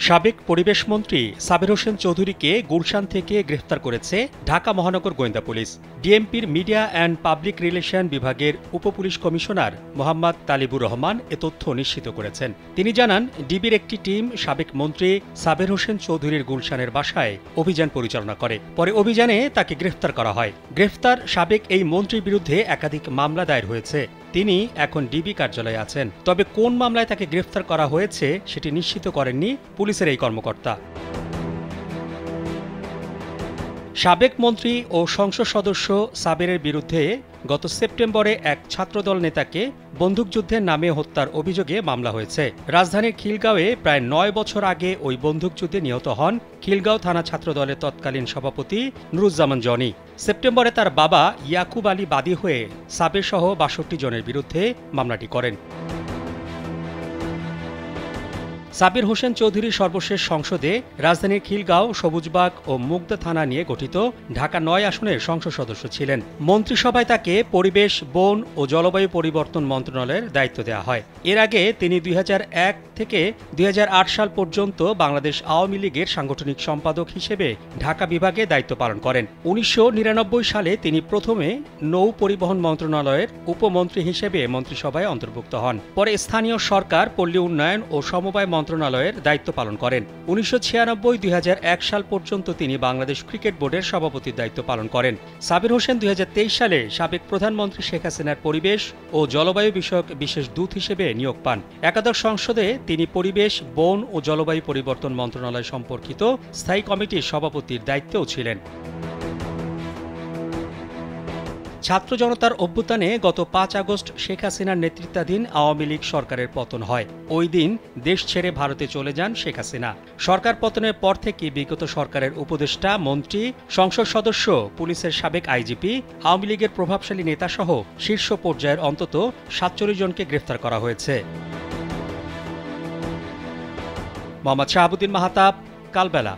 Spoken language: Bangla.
সাবেক পরিবেশ মন্ত্রী সাবের হোসেন চৌধুরীকে গুলশান থেকে গ্রেফতার করেছে ঢাকা মহানগর গোয়েন্দা পুলিশ। ডিএমপির মিডিয়া অ্যান্ড পাবলিক রিলেশন বিভাগের উপপুলিশ কমিশনার মোহাম্মদ তালিবুর রহমান এ তথ্য নিশ্চিত করেছেন। তিনি জানান, ডিবির একটি টিম সাবেক মন্ত্রী সাবের হোসেন চৌধুরীর গুলশানের বাসায় অভিযান পরিচালনা করে। পরে অভিযানে তাকে গ্রেফতার করা হয়। গ্রেফতার সাবেক এই মন্ত্রীর বিরুদ্ধে একাধিক মামলা দায়ের হয়েছে। তিনি এখন ডিবি কার্যালয়ে আছেন। তবে কোন মামলায় তাকে গ্রেফতার করা হয়েছে সেটি নিশ্চিত করেননি পুলিশের এই কর্মকর্তা। সাবেক মন্ত্রী ও সংসদ সদস্য সাবেরের বিরুদ্ধে গত সেপ্টেম্বরে এক ছাত্রদল নেতাকে বন্দুকযুদ্ধের নামে হত্যার অভিযোগে মামলা হয়েছে। রাজধানীর খিলগাঁওয়ে প্রায় ৯ বছর আগে ওই বন্দুকযুদ্ধে নিহত হন খিলগাঁও থানা ছাত্রদলের তৎকালীন সভাপতি নুরুজ্জামান জনি। সেপ্টেম্বরে তার বাবা ইয়াকুব আলী বাদী হয়ে সাবের সহ ৬২ জনের বিরুদ্ধে মামলাটি করেন। সাবির হোসেন চৌধুরীর সর্বশেষ সংসদে রাজধানীর খিলগাঁও, সবুজবাগ ও মুগদা থানা নিয়ে গঠিত ঢাকা ৯ আসনের সংসদ সদস্য ছিলেন। মন্ত্রিসভায় তাকে পরিবেশ, বন ও জলবায়ু পরিবর্তন মন্ত্রণালয়ের দায়িত্ব দেওয়া হয়। এর আগে তিনি ২০০১ থেকে ২০০৮ সাল পর্যন্ত বাংলাদেশ আওয়ামী লীগের সাংগঠনিক সম্পাদক হিসেবে ঢাকা বিভাগে দায়িত্ব পালন করেন। ১৯৯৯ সালে তিনি প্রথমে নৌ পরিবহন মন্ত্রণালয়ের উপমন্ত্রী হিসেবে মন্ত্রিসভায় অন্তর্ভুক্ত হন। পরে স্থানীয় সরকার, পল্লী উন্নয়ন ও সমবায় মন্ত্রণালয়ের দায়িত্ব পালন করেন। ১৯৯৬-২০০১ সাল পর্যন্ত তিনি বাংলাদেশ ক্রিকেট বোর্ডের সভাপতির দায়িত্ব পালন করেন। সাবির হোসেন ২০২৩ সালে সাবেক প্রধানমন্ত্রী শেখ হাসিনার পরিবেশ ও জলবায়ু বিষয়ক বিশেষ দূত হিসেবে নিয়োগ পান। একাদশ সংসদে তিনি পরিবেশ, বন ও জলবায়ু পরিবর্তন মন্ত্রণালয় সম্পর্কিত স্থায়ী কমিটির সভাপতির দায়িত্বেও ছিলেন। ছাত্র জনতার অভ্যুত্থানে গত ৫ আগস্ট শেখ হাসিনার নেতৃত্বাধীন আওয়ামী লীগ সরকারের পতন হয়। ওই দিন দেশ ছেড়ে ভারতে চলে যান শেখ হাসিনা। সরকার পতনের পর থেকে বিগত সরকারের উপদেষ্টা, মন্ত্রী, সংসদ সদস্য, পুলিশের সাবেক আইজিপি, আওয়ামী লীগের প্রভাবশালী নেতাসহ শীর্ষ পর্যায়ের অন্তত ৪৭ জনকে গ্রেফতার করা হয়েছে। মোহাম্মদ শাহাবুদ্দিন মাহতাব, কালবেলা।